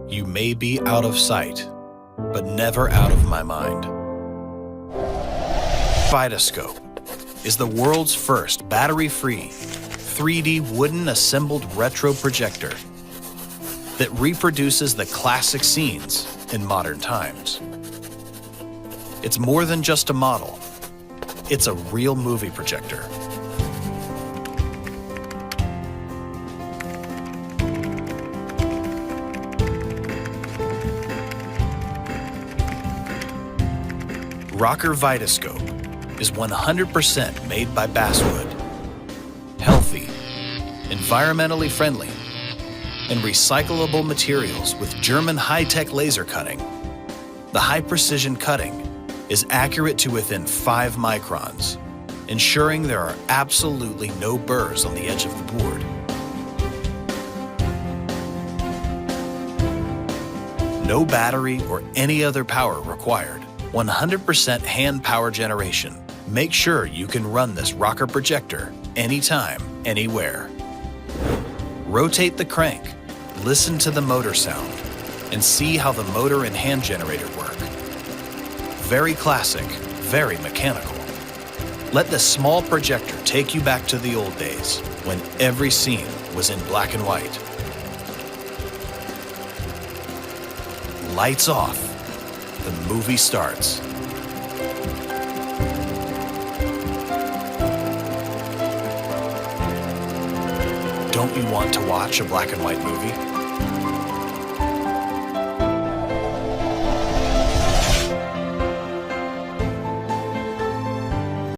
You may be out of sight, but never out of my mind. Vitascope is the world's first battery-free, 3D wooden assembled retro projector that reproduces the classic scenes in modern times. It's more than just a model. It's a real movie projector. Rocker Vitascope is 100% made by basswood, healthy, environmentally friendly, and recyclable materials with German high-tech laser cutting. The high-precision cutting is accurate to within 5 microns, ensuring there are absolutely no burrs on the edge of the board. No battery or any other power required. 100% hand power generation. Make sure you can run this rocker projector anytime, anywhere. Rotate the crank, listen to the motor sound, and see how the motor and hand generator work. Very classic, very mechanical. Let this small projector take you back to the old days when every scene was in black and white. Lights off. The movie starts. Don't you want to watch a black and white movie?